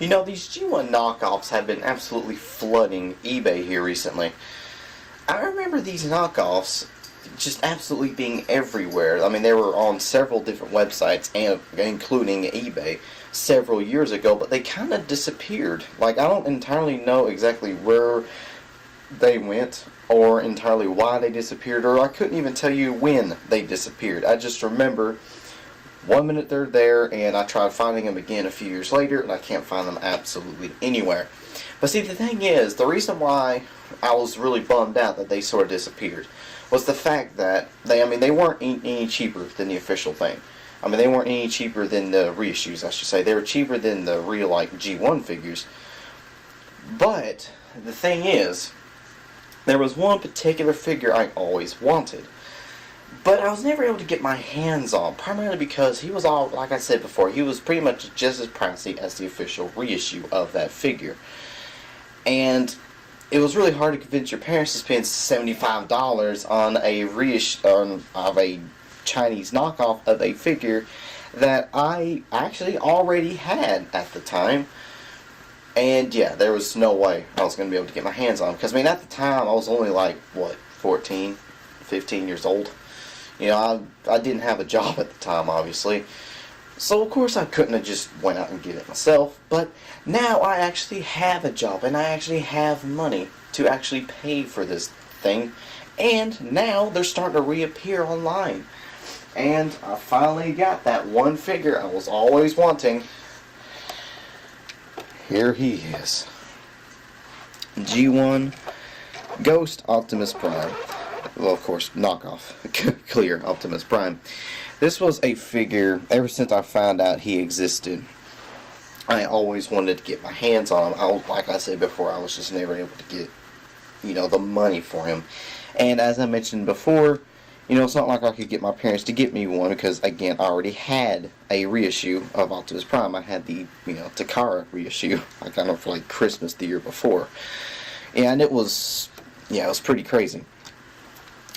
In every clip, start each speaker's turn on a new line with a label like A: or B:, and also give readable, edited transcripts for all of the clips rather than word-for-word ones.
A: You know, these G1 knockoffs have been absolutely flooding eBay here recently. I remember these knockoffs just absolutely being everywhere. I mean, they were on several different websites, and including eBay, several years ago, but they kind of disappeared. Like, I don't entirely know exactly where they went, or entirely why they disappeared, or I couldn't even tell you when they disappeared. I just remember one minute they're there, and I tried finding them again a few years later, and I can't find them absolutely anywhere. But see, the thing is, the reason why I was really bummed out that they sort of disappeared was the fact that they weren't any cheaper than the official thing. I mean, they weren't any cheaper than the reissues, I should say. They were cheaper than the real, like, G1 figures. But the thing is, there was one particular figure I always wanted, but I was never able to get my hands on, primarily because he was all, like I said before, he was pretty much just as pricey as the official reissue of that figure. And it was really hard to convince your parents to spend $75 on a reissue of a Chinese knockoff of a figure that I actually already had at the time. And yeah, there was no way I was going to be able to get my hands on him. Because, I mean, at the time, I was only like, 14, 15 years old. You know, I didn't have a job at the time, obviously. So, of course, I couldn't have just went out and get it myself. But now I actually have a job, and I actually have money to actually pay for this thing. And now they're starting to reappear online. And I finally got that one figure I was always wanting. Here he is. G1 Ghost Optimus Prime. Well, of course, knockoff. Clear Optimus Prime. This was a figure, ever since I found out he existed, I always wanted to get my hands on him. Like I said before, I was just never able to get, the money for him. And as I mentioned before, it's not like I could get my parents to get me one because, again, I already had a reissue of Optimus Prime. I had the, Takara reissue. I got it for, like, Christmas the year before. And it was pretty crazy.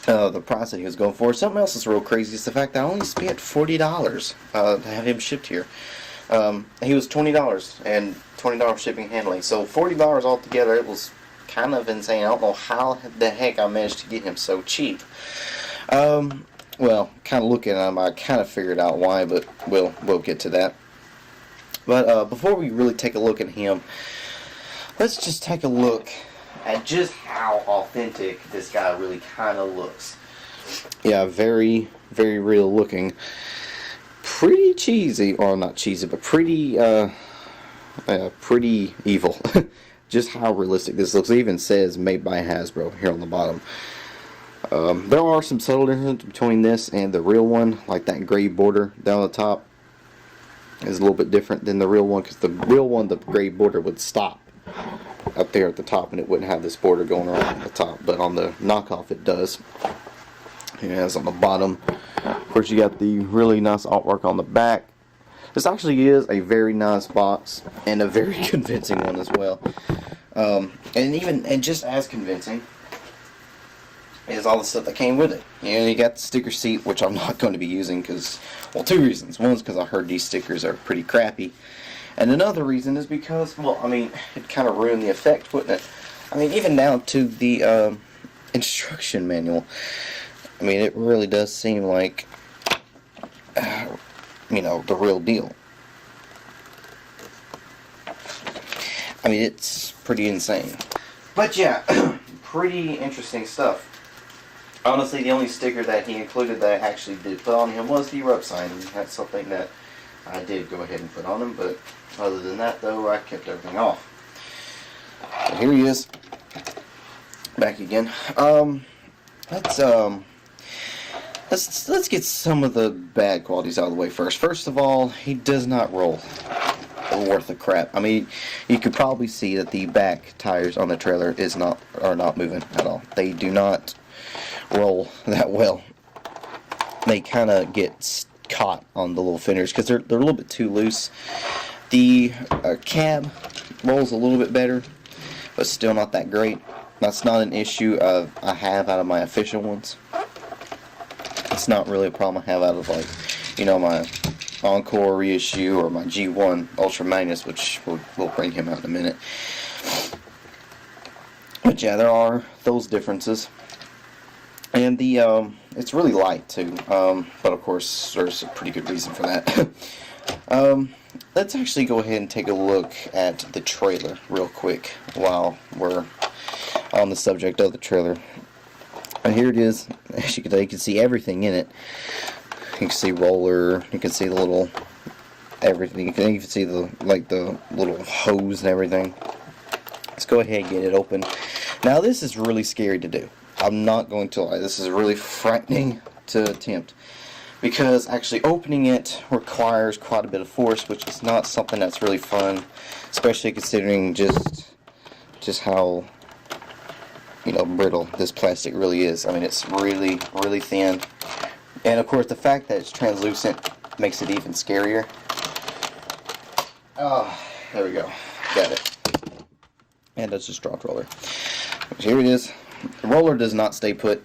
A: The price that he was going for. Something else that's real crazy is the fact that I only spent $40 to have him shipped here. He was $20 and $20 shipping and handling. So $40 altogether. It was kind of insane. I don't know how the heck I managed to get him so cheap. Well, kind of looking at him, I kind of figured out why, but we'll get to that. But before we really take a look at him, let's just take a look at just how authentic this guy really kind of looks. Yeah, very, very real looking. Pretty cheesy, or not cheesy, but pretty evil. Just how realistic this looks. It even says made by Hasbro here on the bottom. There are some subtle differences between this and the real one, like that gray border down the top is a little bit different than the real one, because the real one, the gray border would stop up there at the top and it wouldn't have this border going around the top, but on the knockoff it does. It has on the bottom. Of course, you got the really nice artwork on the back. This actually is a very nice box and a very convincing one as well. And just as convincing is all the stuff that came with it. You got the sticker seat, which I'm not going to be using because, well, two reasons. One's because I heard these stickers are pretty crappy. And another reason is because, well, I mean, it kind of ruined the effect, wouldn't it? I mean, even down to the instruction manual. I mean, it really does seem like, the real deal. I mean, it's pretty insane. But yeah, pretty interesting stuff. Honestly, the only sticker that he included that I actually did put on him was the Erupt sign. And that's something that I did go ahead and put on him, but other than that, though, I kept everything off. So here he is. Back again. Let's get some of the bad qualities out of the way first. First of all, he does not roll worth a crap. I mean, you could probably see that the back tires on the trailer are not moving at all. They do not roll that well. They kind of get caught on the little fenders because they're a little bit too loose. The cab rolls a little bit better, but still not that great. That's not an issue I have out of my official ones. It's not really a problem I have out of, like, my Encore reissue or my G1 Ultra Magnus, which we'll bring him out in a minute. But yeah, there are those differences. And the it's really light too, but of course there's a pretty good reason for that. Let's actually go ahead and take a look at the trailer real quick while we're on the subject of the trailer. And here it is. As you can see everything in it. You can see roller. You can see the little everything. You can see the little hose and everything. Let's go ahead and get it open. Now this is really scary to do. I'm not going to lie. This is really frightening to attempt, because actually opening it requires quite a bit of force, which is not something that's really fun, especially considering just how, you know, brittle this plastic really is. I mean, it's really, really thin, and of course the fact that it's translucent makes it even scarier. Oh, there we go, got it. And that's just dropped roller. Here it is. The roller does not stay put.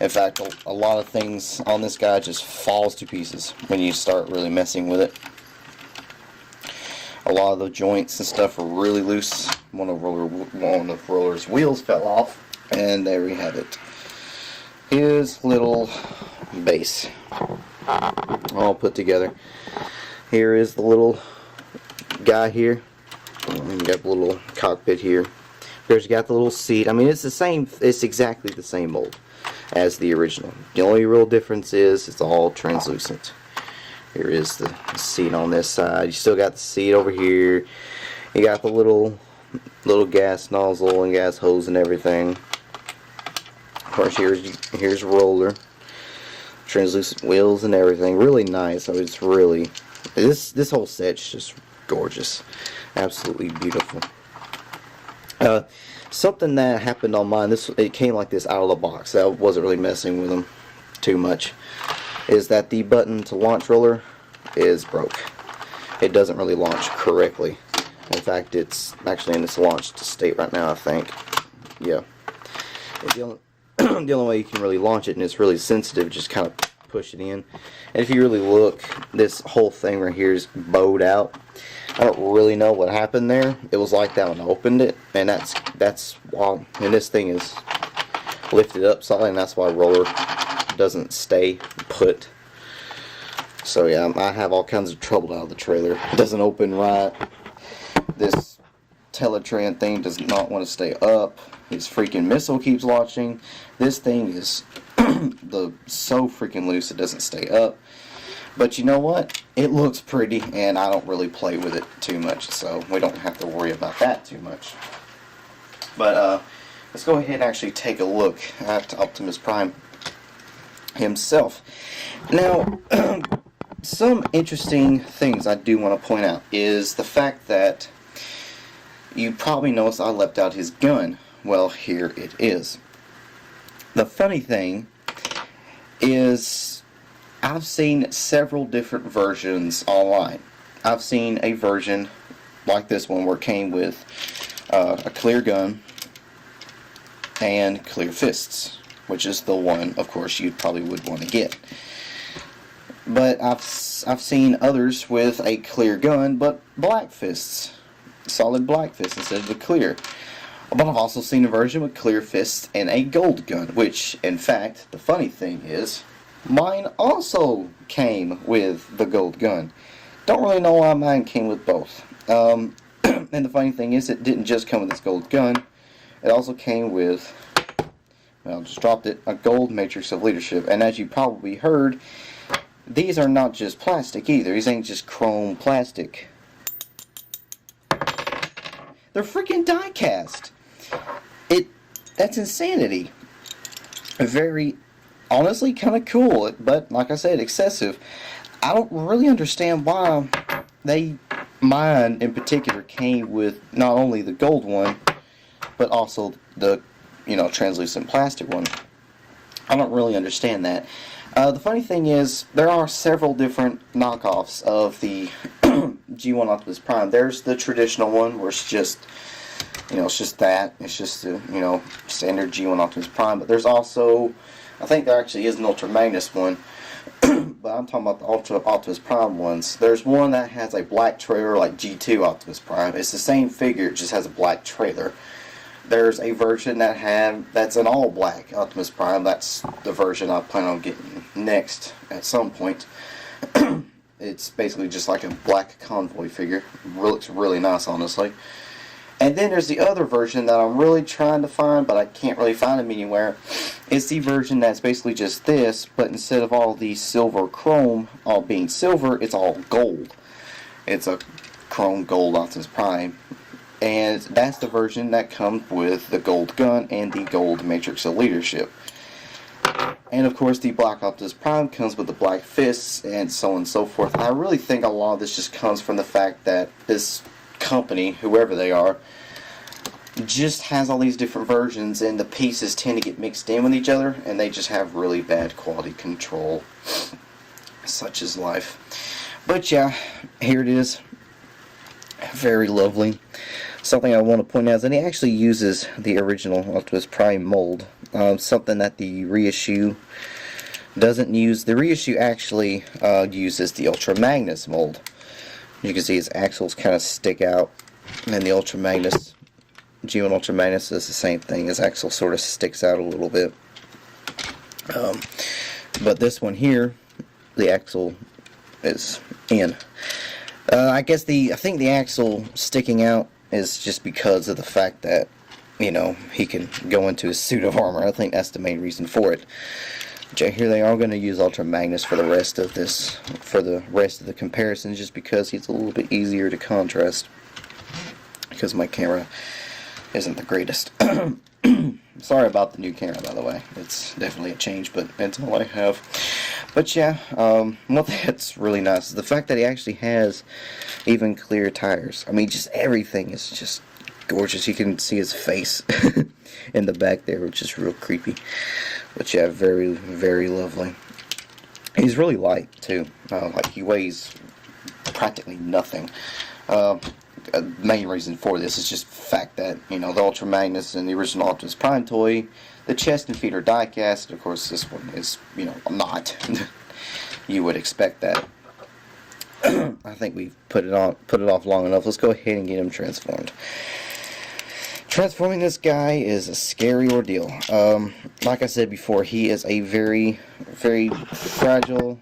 A: In fact, a lot of things on this guy just falls to pieces when you start really messing with it. A lot of the joints and stuff are really loose. One of Roller's wheels fell off, and there we have it. His little base, all put together. Here is the little guy here. You got the little cockpit here. There's got the little seat. I mean, it's the same. It's exactly the same mold as the original. The only real difference is it's all translucent. Here is the seat on this side. You still got the seat over here. You got the little gas nozzle and gas hose and everything. Of course, here's roller, translucent wheels and everything. Really nice. I mean, it's really this whole set's just gorgeous, absolutely beautiful. Something that happened on mine, it came like this out of the box. I wasn't really messing with them too much. Is that the button to launch roller is broke. It doesn't really launch correctly. In fact, it's actually in its launched state right now, I think. Yeah. The only way you can really launch it, and it's really sensitive, just kind of push it in. And if you really look, this whole thing right here is bowed out. I don't really know what happened there. It was like that when I opened it, and that's why. And this thing is lifted up slightly, and that's why roller doesn't stay put. So yeah, I have all kinds of trouble out of the trailer. It doesn't open right. This Teletran thing does not want to stay up. His freaking missile keeps launching. This thing is so freaking loose it doesn't stay up. But you know what? It looks pretty, and I don't really play with it too much, so we don't have to worry about that too much. But let's go ahead and actually take a look at Optimus Prime himself. Now, some interesting things I do want to point out is the fact that you probably noticed I left out his gun. Well, here it is. The funny thing is, I've seen several different versions online. I've seen a version like this one where it came with a clear gun and clear fists, which is the one, of course, you probably would want to get. But I've seen others with a clear gun but black fists, solid black fists instead of the clear. But I've also seen a version with clear fists and a gold gun, which, in fact, the funny thing is, mine also came with the gold gun. Don't really know why mine came with both. And the funny thing is, it didn't just come with this gold gun. It also came with, well, just dropped it, a gold matrix of leadership. And as you probably heard, these are not just plastic either. These ain't just chrome plastic. They're freaking die cast. That's insanity. Very, honestly, kind of cool, but like I said, excessive. I don't really understand why mine in particular came with not only the gold one, but also the, translucent plastic one. I don't really understand that. The funny thing is, there are several different knockoffs of the G1 Optimus Prime. There's the traditional one where it's just, it's just that. It's just the, standard G1 Optimus Prime. But there's also, I think there actually is an Ultra Magnus one But I'm talking about the Ultra Optimus Prime ones. There's one that has a black trailer like G2 Optimus Prime. It's the same figure, it just has a black trailer. There's a version that's an all black Optimus Prime. That's the version I plan on getting next at some point. It's basically just like a black convoy figure. Looks really nice, honestly. And then there's the other version that I'm really trying to find, but I can't really find them anywhere. It's the version that's basically just this, but instead of all the silver chrome all being silver, it's all gold. It's a chrome gold Optimus Prime. And that's the version that comes with the gold gun and the gold matrix of leadership. And of course the black Optimus Prime comes with the black fists and so on and so forth. And I really think a lot of this just comes from the fact that this company, whoever they are, just has all these different versions and the pieces tend to get mixed in with each other and they just have really bad quality control. Such is life. But yeah, here it is. Very lovely. Something I want to point out is that he actually uses the original Optimus Prime mold. Something that the reissue doesn't use. The reissue actually uses the Ultra Magnus mold. You can see his axles kind of stick out, and the Ultra Magnus, G1 Ultra Magnus does the same thing. His axle sort of sticks out a little bit. But this one here, the axle is in. I think the axle sticking out is just because of the fact that, you know, he can go into his suit of armor. I think that's the main reason for it. Here they are going to use Ultra Magnus for the rest of this, for the rest of the comparisons, just because he's a little bit easier to contrast. Because my camera isn't the greatest. Sorry about the new camera, by the way. It's definitely a change, but that's all I have. But yeah, one thing that's really nice is the fact that he actually has even clear tires. I mean, just everything is just gorgeous. You can see his face in the back there, which is real creepy. But yeah, very, very lovely. He's really light, too. Like, he weighs practically nothing. Main reason for this is just the fact that, you know, the Ultra Magnus and the original Optimus Prime toy, the chest and feet are die-cast. Of course, this one is, you know, not. You would expect that. I think we've put it off long enough. Let's go ahead and get him transformed. Transforming this guy is a scary ordeal. Like I said before, he is a very, very fragile,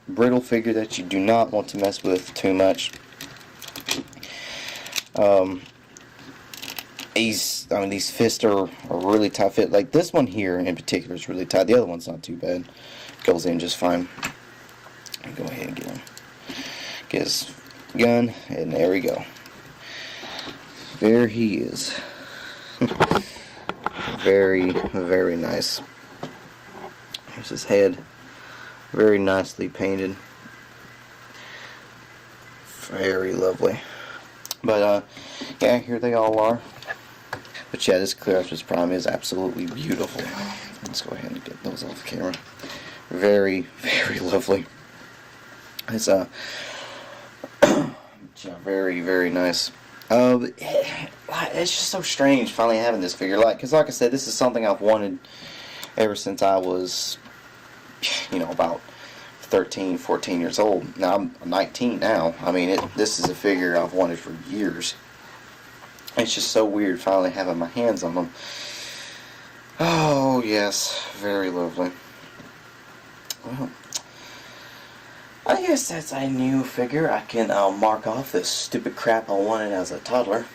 A: brittle figure that you do not want to mess with too much. These fists are really tight fit. Like this one here in particular is really tight. The other one's not too bad. Goes in just fine. Go ahead and get him. Get his gun, and there we go. There he is. Very, very nice. Here's his head. Very nicely painted. Very lovely. But, yeah, here they all are. But yeah, this clear Optimus Prime is absolutely beautiful. Let's go ahead and get those off camera. Very, very lovely. It's very, very nice. It's just so strange finally having this figure. Because like I said, this is something I've wanted ever since I was, you know, about 13, 14 years old. Now I'm 19 now. I mean, this is a figure I've wanted for years. It's just so weird finally having my hands on them. Oh, yes. Very lovely. Well, I guess that's a new figure. I can mark off this stupid crap I wanted as a toddler.